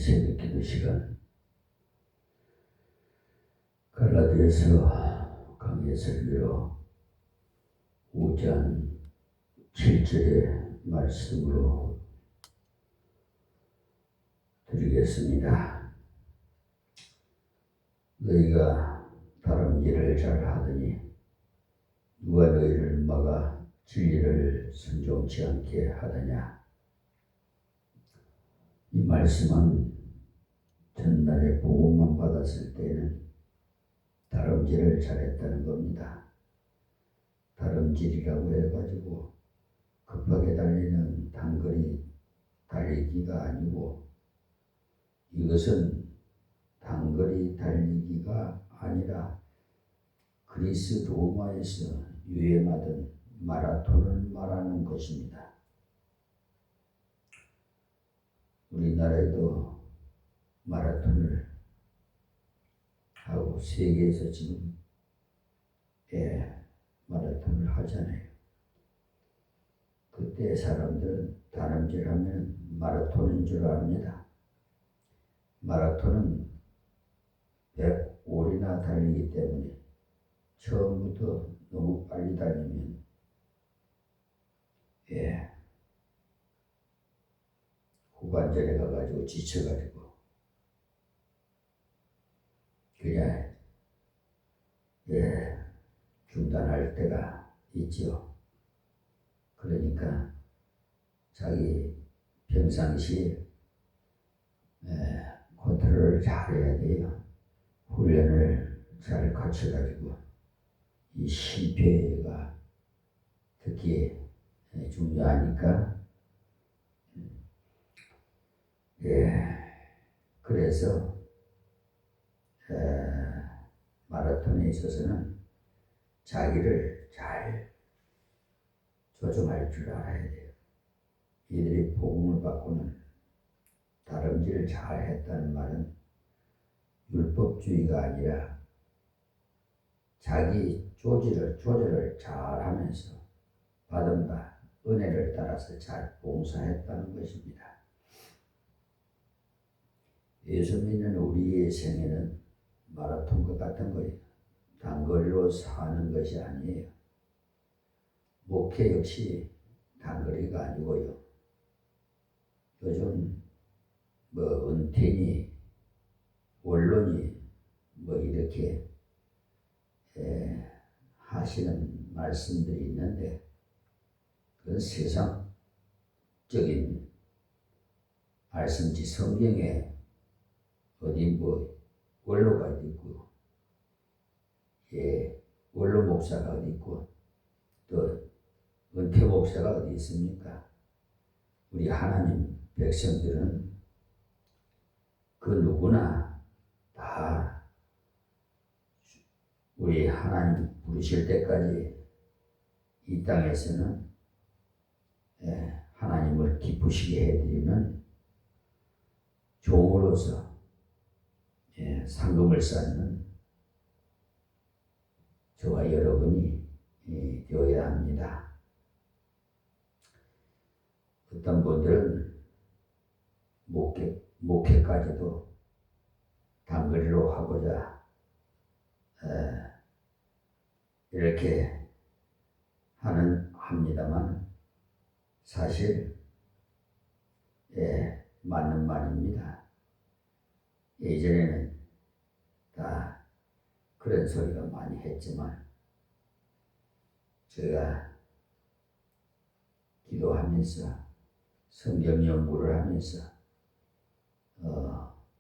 새벽 기도 시간 갈라디아서 강의 설교로 5장 7절의 말씀으로 드리겠습니다. 너희가 다름질을 잘 하더니 누가 너희를 막아 진리를 순종치 않게 하더냐. 이 말씀은 전날에 복음만 받았을 때는 다름질을 잘했다는 겁니다. 다름질이라고 해가지고 급하게 달리는 단거리 달리기가 아니고, 이것은 단거리 달리기가 아니라 그리스 로마에서 유행하던 마라톤을 말하는 것입니다. 우리나라에도 마라톤을 하고 세계에서 지금 마라톤을 하잖아요. 그때 사람들은 다름질하면 마라톤인 줄 압니다. 마라톤은 100올이나 달리기 때문에 처음부터 너무 빨리 달리면 후반전에 가가지고 지쳐가지고 그냥 중단할 때가 있죠. 그러니까 자기 평상시에 컨트롤을 잘 해야 돼요. 훈련을 잘 갖춰가지고 이 실패가 특히 중요하니까 그래서 마라톤에 있어서는 자기를 잘 조정할 줄 알아야 돼요. 이들이 복음을 받고는 다름질을 잘 했다는 말은 율법주의가 아니라 자기 조절을 잘 하면서 받은 바 은혜를 따라서 잘 봉사했다는 것입니다. 예수 믿는 우리의 생애는 마라톤과 같은 거예요. 단거리로 사는 것이 아니에요. 목회 역시 단거리가 아니고요. 요즘 은퇴니 원론이 이렇게 하시는 말씀들이 있는데, 그건 세상적인 말씀지 성경에 어디 원로가 어디 있고, 원로 목사가 어디 있고, 또 은퇴 목사가 어디 있습니까? 우리 하나님 백성들은 그 누구나 다 우리 하나님 부르실 때까지 이 땅에서는 하나님을 기쁘시게 해드리는 종으로서 상급을 쌓는 저와 여러분이 되어야 합니다. 어떤 분들은 목회까지도 단거리로 하고자 이렇게 합니다만 사실 맞는 말입니다. 예전에는 다 그런 소리가 많이 했지만, 제가 기도하면서 성경 연구를 하면서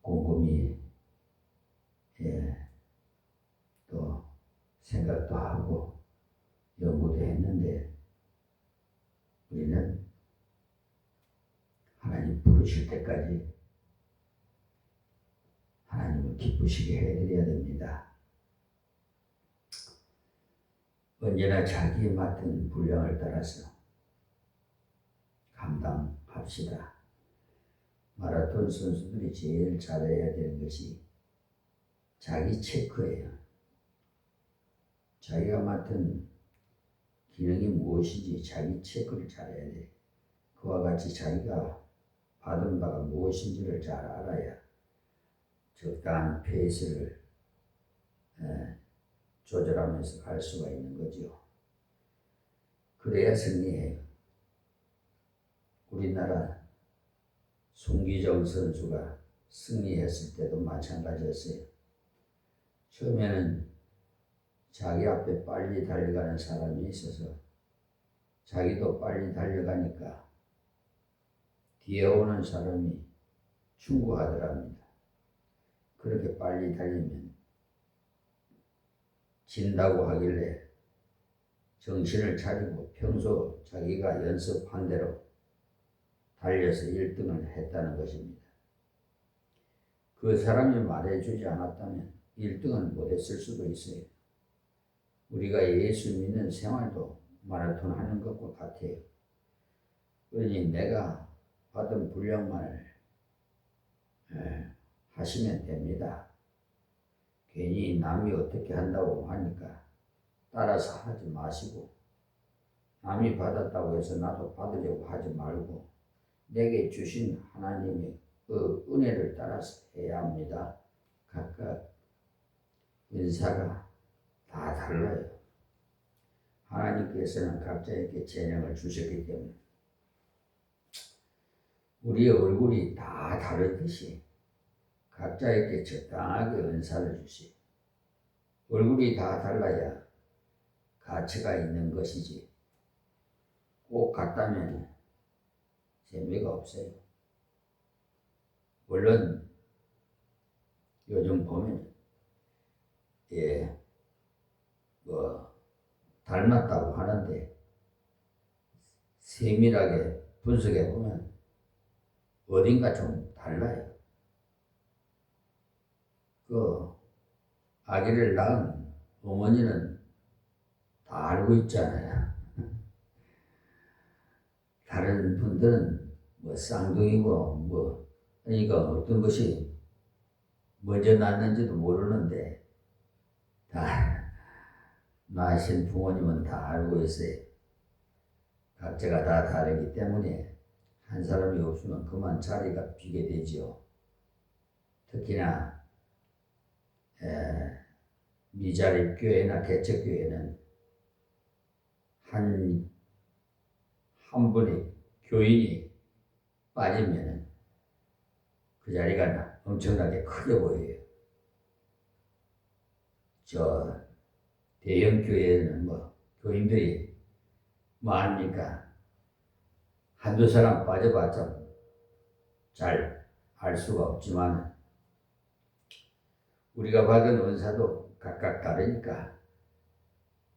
곰곰이 또 생각도 하고 연구도 했는데, 우리는 하나님 부르실 때까지 하나님을 기쁘시게 해드려야 됩니다. 언제나 자기에 맡은 분량을 따라서 감당합시다. 마라톤 선수들이 제일 잘해야 되는 것이 자기 체크예요. 자기가 맡은 기능이 무엇인지 자기 체크를 잘해야 돼. 그와 같이 자기가 받은 바가 무엇인지를 잘 알아야 적당한 페이스를 조절하면서 갈 수가 있는 거죠. 그래야 승리해요. 우리나라 송기정 선수가 승리했을 때도 마찬가지였어요. 처음에는 자기 앞에 빨리 달려가는 사람이 있어서 자기도 빨리 달려가니까 뒤에 오는 사람이 충고하더랍니다. 그렇게 빨리 달리면 진다고 하길래 정신을 차리고 평소 자기가 연습한 대로 달려서 1등을 했다는 것입니다. 그 사람이 말해주지 않았다면 1등은 못했을 수도 있어요. 우리가 예수 믿는 생활도 마라톤 하는 것과 같아요. 그러니 내가 받은 분량만을 하시면 됩니다. 괜히 남이 어떻게 한다고 하니까 따라서 하지 마시고, 남이 받았다고 해서 나도 받으려고 하지 말고 내게 주신 하나님의 그 은혜를 따라서 해야 합니다. 각각 은사가 다 달라요. 하나님께서는 각자에게 재능을 주셨기 때문에 우리의 얼굴이 다 다르듯이 각자에게 적당하게 은사를 주시오. 얼굴이 다 달라야 가치가 있는 것이지 꼭 같다면 재미가 없어요. 물론 요즘 보면 닮았다고 하는데 세밀하게 분석해 보면 어딘가 좀 달라요. 그 아기를 낳은 어머니는 다 알고 있잖아요. 다른 분들은 쌍둥이고 그러니까 어떤 것이 먼저 낳았는지도 모르는데 다 낳으신 부모님은 다 알고 있어요. 각자가 다 다르기 때문에 한 사람이 없으면 그만 자리가 비게 되지요. 특히나 미자립교회나 개척교회는 한 분이 교인이 빠지면 그 자리가 엄청나게 크게 보여요. 대형 교회에는 교인들이 많으니까 한두 사람 빠져봤자 잘 알 수가 없지만 우리가 받은 은사도 각각 다르니까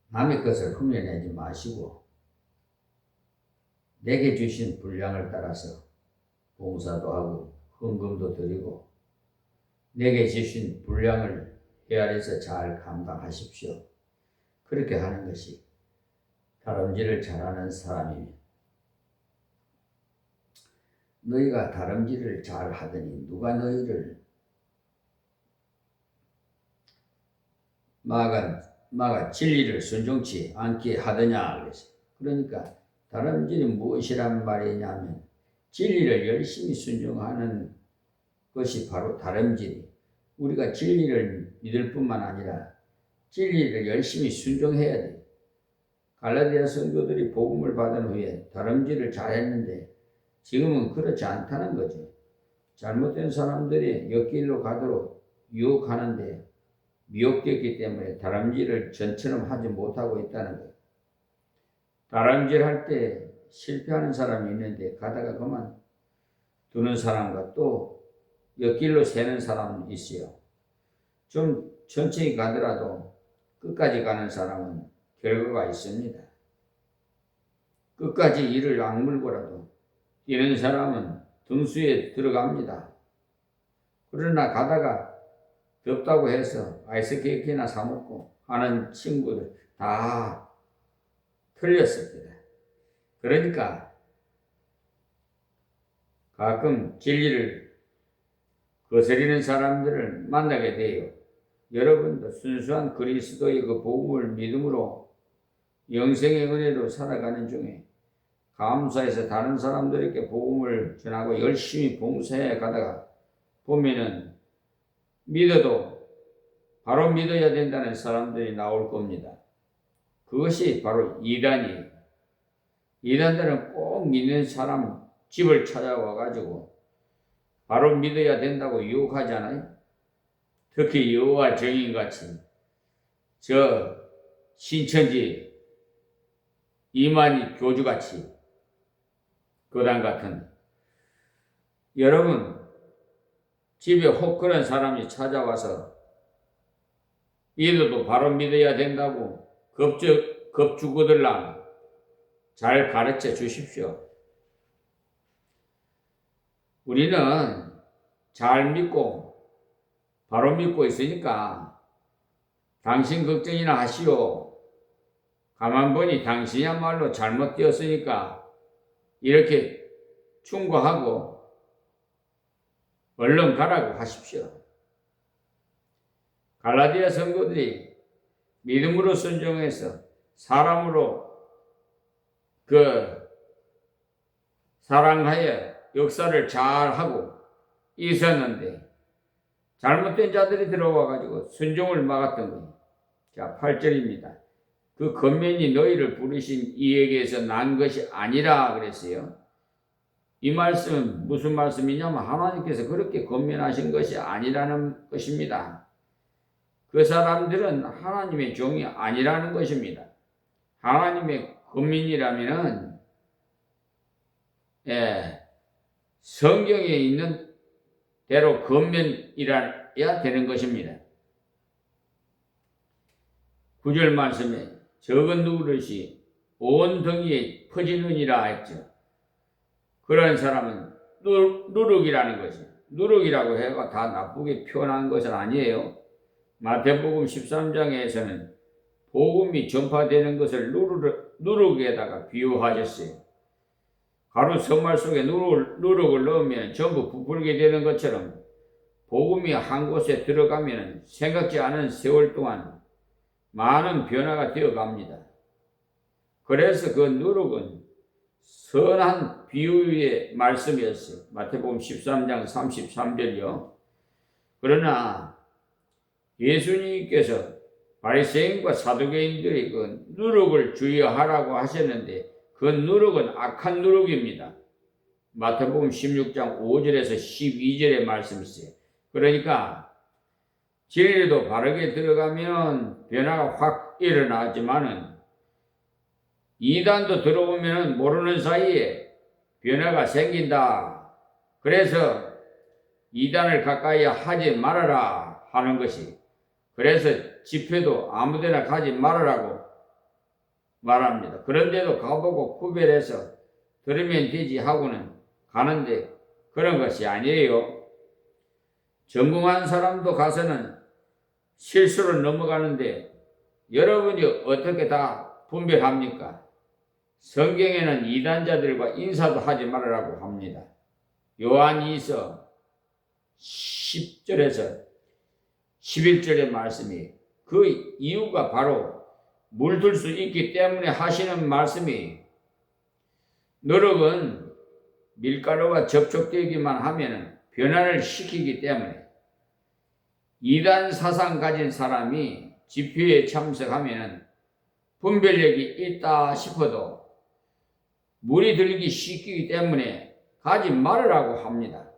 남의 것을 흉내내지 마시고 내게 주신 분량을 따라서 봉사도 하고 헌금도 드리고 내게 주신 분량을 헤아려서 잘 감당하십시오. 그렇게 하는 것이 다름질을 잘하는 사람이며 너희가 다름질을 잘하더니 누가 너희를 마가 진리를 순종치 않게 하더냐 그랬어요. 그러니까 다름질이 무엇이란 말이냐면 진리를 열심히 순종하는 것이 바로 다름질이. 우리가 진리를 믿을 뿐만 아니라 진리를 열심히 순종해야 돼. 갈라디아 성도들이 복음을 받은 후에 다름질을 잘했는데 지금은 그렇지 않다는 거죠. 잘못된 사람들이 옆길로 가도록 유혹하는데 미혹됐기 때문에 다름질을 전처럼 하지 못하고 있다는 거예요. 다름질 할 때 실패하는 사람이 있는데 가다가 그만 두는 사람과 또 옆길로 새는 사람이 있어요. 좀 천천히 가더라도 끝까지 가는 사람은 결과가 있습니다. 끝까지 이를 악물고라도 뛰는 사람은 등수에 들어갑니다. 그러나 가다가 덥다고 해서 아이스케이크나 사 먹고 하는 친구들 다 틀렸습니다. 그러니까 가끔 진리를 거스리는 사람들을 만나게 돼요. 여러분도 순수한 그리스도의 그 복음을 믿음으로 영생의 은혜로 살아가는 중에 감사해서 다른 사람들에게 복음을 전하고 열심히 봉사해 가다가 보면은 믿어도 바로 믿어야 된다는 사람들이 나올 겁니다. 그것이 바로 이단이에요. 이단들은 꼭 믿는 사람 집을 찾아와 가지고 바로 믿어야 된다고 유혹하잖아요. 특히 여호와 증인같이 저 신천지 이만희 교주같이 교단 같은 여러분 집에 혹 그런 사람이 찾아와서 믿어도 바로 믿어야 된다고 겁주거들랑 잘 가르쳐 주십시오. 우리는 잘 믿고 바로 믿고 있으니까 당신 걱정이나 하시오. 가만 보니 당신이야말로 잘못되었으니까 이렇게 충고하고 얼른 가라고 하십시오. 갈라디아 성도들이 믿음으로 순종해서 사람으로 사랑하여 역사를 잘하고 있었는데 잘못된 자들이 들어와가지고 순종을 막았던 거예요. 자, 8절입니다. 그 권면이 너희를 부르신 이에게서 난 것이 아니라 그랬어요. 이 말씀은 무슨 말씀이냐면 하나님께서 그렇게 권면하신 것이 아니라는 것입니다. 그 사람들은 하나님의 종이 아니라는 것입니다. 하나님의 권면이라면은 성경에 있는 대로 권면이라야 되는 것입니다. 9절 말씀에 적은 누릇이 온 덩이에 퍼지느니라 했죠. 그런 사람은 누룩이라는 것이 누룩이라고 해가 다 나쁘게 표현한 것은 아니에요. 마태복음 13장에서는 복음이 전파되는 것을 누룩에다가 비유하셨어요. 가루 선말 속에 누룩을 넣으면 전부 부풀게 되는 것처럼 복음이 한 곳에 들어가면 생각지 않은 세월 동안 많은 변화가 되어 갑니다. 그래서 그 누룩은 선한 비유의 말씀이었어요. 마태복음 13장 33절이요. 그러나 예수님께서 바리새인과 사두개인들이 그 누룩을 주의하라고 하셨는데 그 누룩은 악한 누룩입니다. 마태복음 16장 5절에서 12절의 말씀이세요. 그러니까 진리도 바르게 들어가면 변화가 확 일어나지만은 이단도 들어오면 모르는 사이에 변화가 생긴다. 그래서 이단을 가까이 하지 말아라 하는 것이, 그래서 집회도 아무데나 가지 말아라고 말합니다. 그런데도 가보고 구별해서 들으면 되지 하고는 가는데 그런 것이 아니에요. 전공한 사람도 가서는 실수를 넘어가는데 여러분이 어떻게 다 분별합니까? 성경에는 이단자들과 인사도 하지 말으라고 합니다. 요한 2서 10절에서 11절의 말씀이 그 이유가 바로 물들 수 있기 때문에 하시는 말씀이, 누룩은 밀가루와 접촉되기만 하면 변화를 시키기 때문에 이단 사상 가진 사람이 집회에 참석하면 분별력이 있다 싶어도 물이 들기 쉽기 때문에 가지 말으라고 합니다.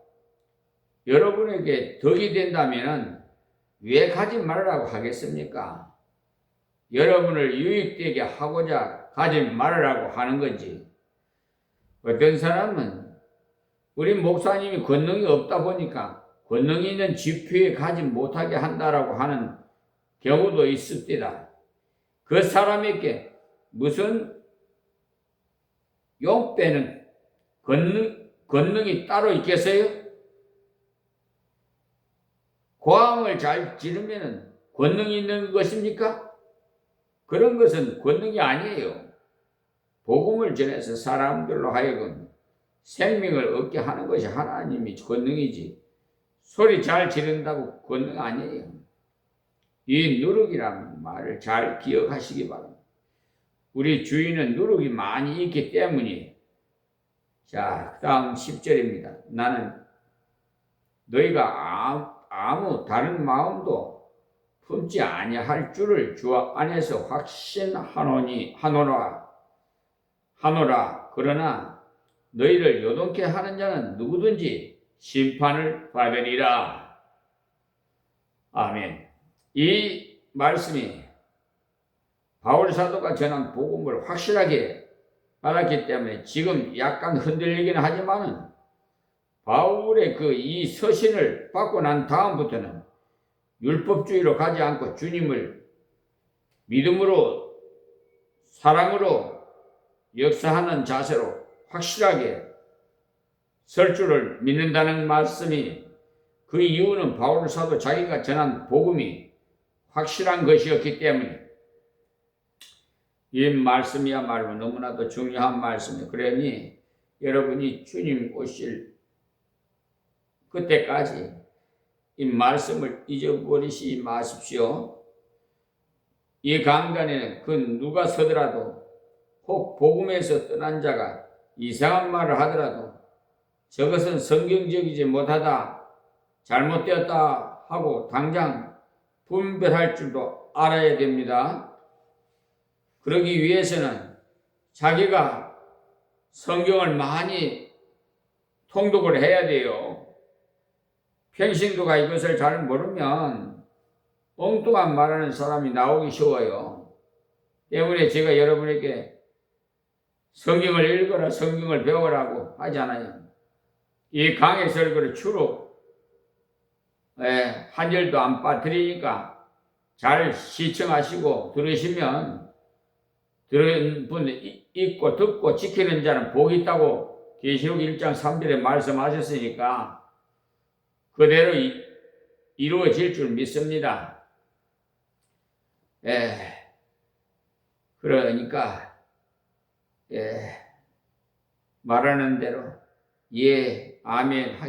여러분에게 덕이 된다면 왜 가지 말으라고 하겠습니까? 여러분을 유익되게 하고자 가지 말으라고 하는 건지. 어떤 사람은 우리 목사님이 권능이 없다 보니까 권능이 있는 집회에 가지 못하게 한다라고 하는 경우도 있습니다. 그 사람에게 무슨 용 빼는 권능이 따로 있겠어요? 고함을 잘 지르면 권능이 있는 것입니까? 그런 것은 권능이 아니에요. 복음을 전해서 사람들로 하여금 생명을 얻게 하는 것이 하나님의 권능이지, 소리 잘 지른다고 권능 아니에요. 이 누룩이라는 말을 잘 기억하시기 바랍니다. 우리 주위는 누룩이 많이 있기 때문에 자, 다음 10절입니다. 나는 너희가 아무 다른 마음도 품지 아니할 줄을 주 안에서 하노라. 그러나 너희를 요동케 하는 자는 누구든지 심판을 받으리라. 아멘. 이 말씀이 바울 사도가 전한 복음을 확실하게 받았기 때문에 지금 약간 흔들리긴 하지만은 바울의 이 서신을 받고 난 다음부터는 율법주의로 가지 않고 주님을 믿음으로 사랑으로 역사하는 자세로 확실하게 설 줄을 믿는다는 말씀이, 그 이유는 바울 사도 자기가 전한 복음이 확실한 것이었기 때문에 이 말씀이야말로 너무나도 중요한 말씀이에요. 그러니 여러분이 주님 오실 그때까지 이 말씀을 잊어버리지 마십시오. 이 강단에는 그 누가 서더라도 혹 복음에서 떠난 자가 이상한 말을 하더라도 저것은 성경적이지 못하다, 잘못되었다 하고 당장 분별할 줄도 알아야 됩니다. 그러기 위해서는 자기가 성경을 많이 통독을 해야 돼요. 평신도가 이것을 잘 모르면 엉뚱한 말하는 사람이 나오기 쉬워요. 때문에 제가 여러분에게 성경을 읽어라, 성경을 배워라고 하잖아요. 이 강의 설교를 주로 한 절도 안 빠뜨리니까 잘 시청하시고 들으시면 들은 분 읽고 듣고 지키는 자는 복이 있다고 계시록 1장 3절에 말씀하셨으니까 그대로 이루어질 줄 믿습니다. 그러니까 말하는 대로 아멘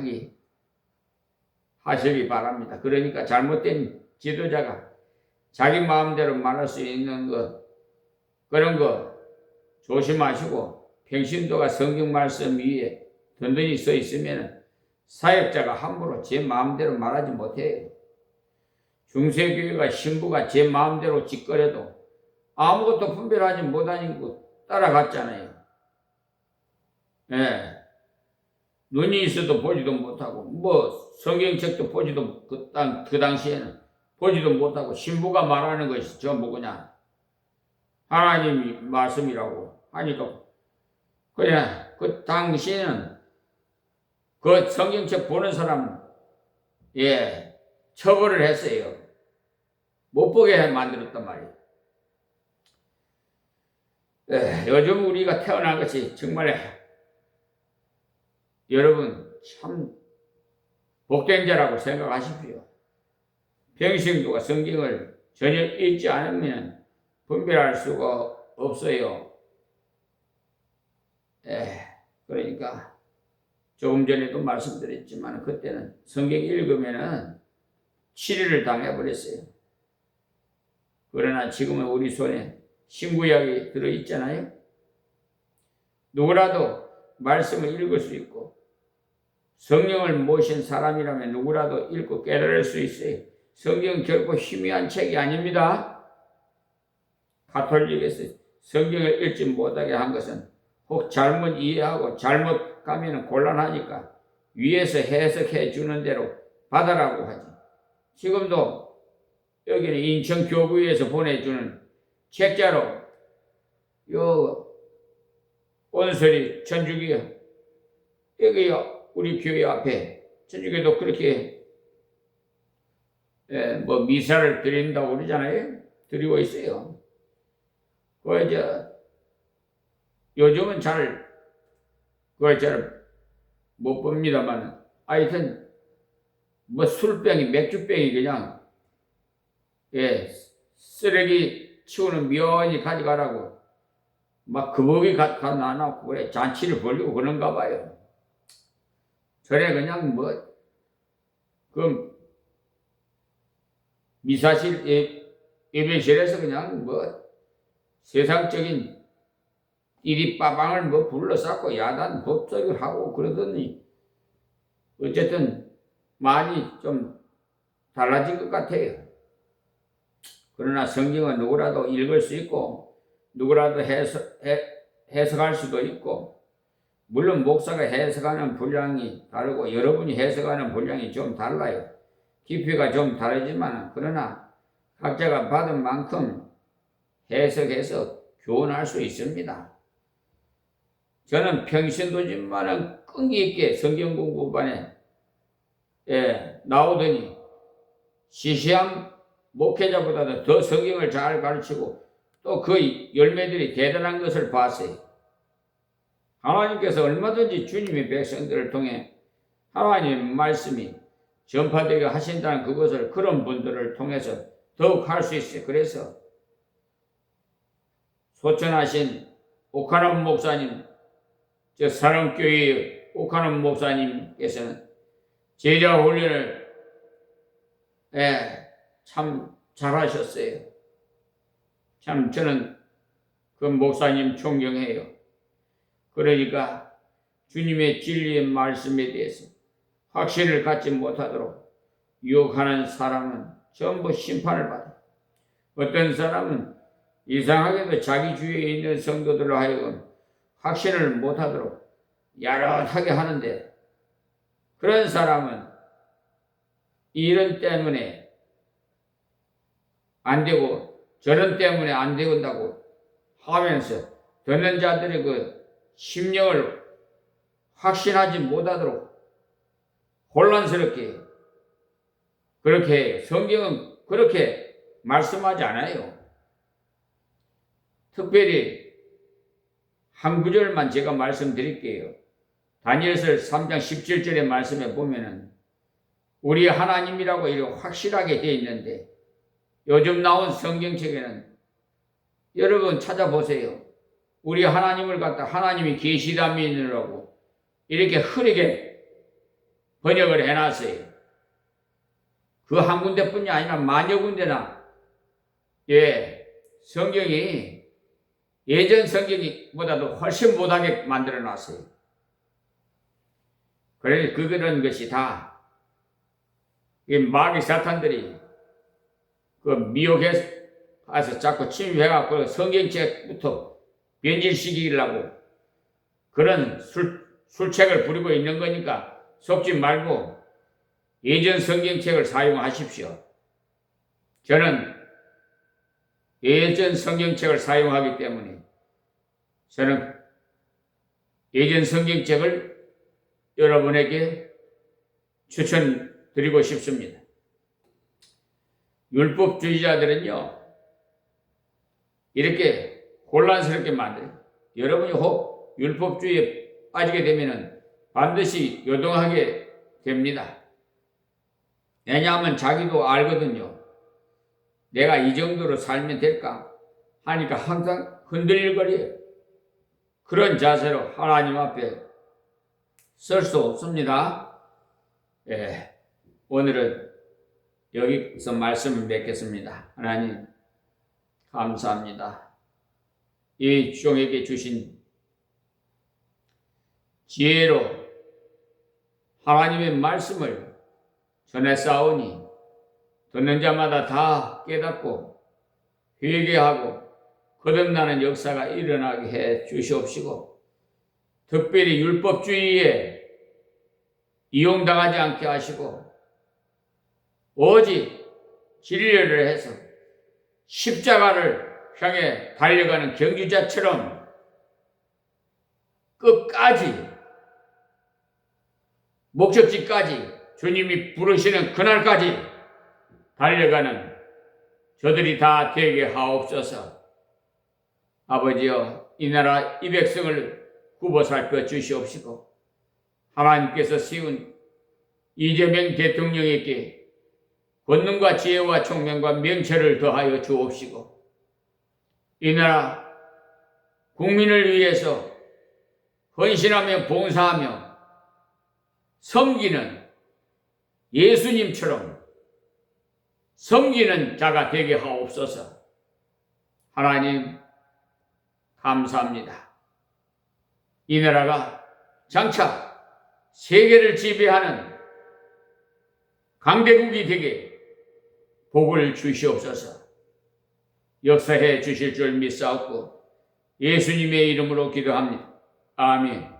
하시기 바랍니다. 그러니까 잘못된 지도자가 자기 마음대로 말할 수 있는 그런 거 조심하시고, 평신도가 성경 말씀 위에 든든히 서 있으면 사역자가 함부로 제 마음대로 말하지 못해요. 중세교회가 신부가 제 마음대로 짓거려도 아무것도 분별하지 못하니까 따라갔잖아요. 눈이 있어도 보지도 못하고 성경책도 보지도 그 당시에는 보지도 못하고 신부가 말하는 것이 전부 그냥 하나님이 말씀이라고 하니까 그냥 그 당시에는 그 성경책 보는 사람 처벌을 했어요. 못 보게 만들었단 말이에요. 요즘 우리가 태어난 것이 정말 여러분 참 복된 자라고 생각하십시오. 평신도가 성경을 전혀 읽지 않으면 분별할 수가 없어요. 그러니까 조금 전에도 말씀드렸지만 그때는 성경 읽으면은 치리를 당해버렸어요. 그러나 지금은 우리 손에 신구약이 들어있잖아요. 누구라도 말씀을 읽을 수 있고 성령을 모신 사람이라면 누구라도 읽고 깨달을 수 있어요. 성경은 결코 희미한 책이 아닙니다. 가톨릭에서 성경을 읽지 못하게 한 것은 혹 잘못 이해하고 잘못 가면 곤란하니까 위에서 해석해 주는 대로 받아라고 하지. 지금도 여기는 인천교구에서 보내주는 책자로 온설이 천주교 여기요 우리 교회 앞에 천주교도 그렇게 미사를 드린다고 그러잖아요. 드리고 있어요. 요즘은 그걸 잘 못 봅니다만 하여튼 술병이 맥주병이 그냥 쓰레기 치우는 면이 가져가라고 막 그복이 나눠놓고 그래 잔치를 벌리고 그런가 봐요. 전에 그냥 미사실 예배실에서 그냥 세상적인 띠리빠방을 뭐 불러쌌고 야단 법석을 하고 그러더니 어쨌든 많이 좀 달라진 것 같아요. 그러나 성경은 누구라도 읽을 수 있고 누구라도 해석할 수도 있고, 물론 목사가 해석하는 분량이 다르고 여러분이 해석하는 분량이 좀 달라요. 깊이가 좀 다르지만 그러나 각자가 받은 만큼 해석해서 교훈할 수 있습니다. 저는 평신도지만은 끈기 있게 성경 공부반에 나오더니 시시한 목회자보다도 더 성경을 잘 가르치고 또 그 열매들이 대단한 것을 봤어요. 하나님께서 얼마든지 주님의 백성들을 통해 하나님의 말씀이 전파되게 하신다는 그것을 그런 분들을 통해서 더욱 할 수 있어요. 그래서 소천하신 오카노 목사님, 저 사랑교회의 오카노 목사님께서는 제자 훈련을 참 잘하셨어요. 참 저는 그 목사님 존경해요. 그러니까 주님의 진리의 말씀에 대해서 확신을 갖지 못하도록 유혹하는 사람은 전부 심판을 받아요. 어떤 사람은 이상하게도 자기 주위에 있는 성도들로 하여금 확신을 못하도록 야릇하게 하는데, 그런 사람은 이런 때문에 안 되고 저런 때문에 안 된다고 하면서 듣는 자들의 그 심령을 확신하지 못하도록 혼란스럽게 그렇게 해요. 성경은 그렇게 말씀하지 않아요. 특별히 한 구절만 제가 말씀드릴게요. 다니엘서 3장 17절의 말씀에 보면은 우리 하나님이라고 이렇게 확실하게 되어 있는데, 요즘 나온 성경책에는 여러분 찾아보세요. 우리 하나님을 갖다 하나님이 계시다면이라고 이렇게 흐리게 번역을 해놨어요. 그 한 군데뿐이 아니라 만여 군데나 성경이 예전 성경보다도 훨씬 못하게 만들어놨어요. 그래서 그런 것이 다 마귀 사탄들이 그 미혹해서 자꾸 침입해갖고 성경책부터 변질시키려고 그런 술책을 부리고 있는 거니까 속지 말고 예전 성경책을 사용하십시오. 저는 예전 성경책을 사용하기 때문에 저는 예전 성경책을 여러분에게 추천드리고 싶습니다. 율법주의자들은요, 이렇게 혼란스럽게 만들어요. 여러분이 혹 율법주의에 빠지게 되면 반드시 요동하게 됩니다. 왜냐하면 자기도 알거든요. 내가 이 정도로 살면 될까 하니까 항상 흔들릴거려요. 그런 자세로 하나님 앞에 설 수 없습니다. 오늘은 여기서 말씀을 맺겠습니다. 하나님 감사합니다. 이 종에게 주신 지혜로 하나님의 말씀을 전해 싸우니 듣는 자마다 다 깨닫고 회개하고 거듭나는 역사가 일어나게 해 주시옵시고, 특별히 율법주의에 이용당하지 않게 하시고 오직 진리를 해서 십자가를 향해 달려가는 경주자처럼 끝까지 목적지까지 주님이 부르시는 그날까지 달려가는 저들이 다 되게 하옵소서. 아버지여, 이 나라 이 백성을 굽어 살펴 주시옵시고, 하나님께서 세운 이재명 대통령에게 권능과 지혜와 총명과 명철을 더하여 주옵시고, 이 나라 국민을 위해서 헌신하며 봉사하며 섬기는 예수님처럼 섬기는 자가 되게 하옵소서. 하나님 감사합니다. 이 나라가 장차 세계를 지배하는 강대국이 되게 복을 주시옵소서. 역사해 주실 줄 믿사옵고 예수님의 이름으로 기도합니다. 아멘.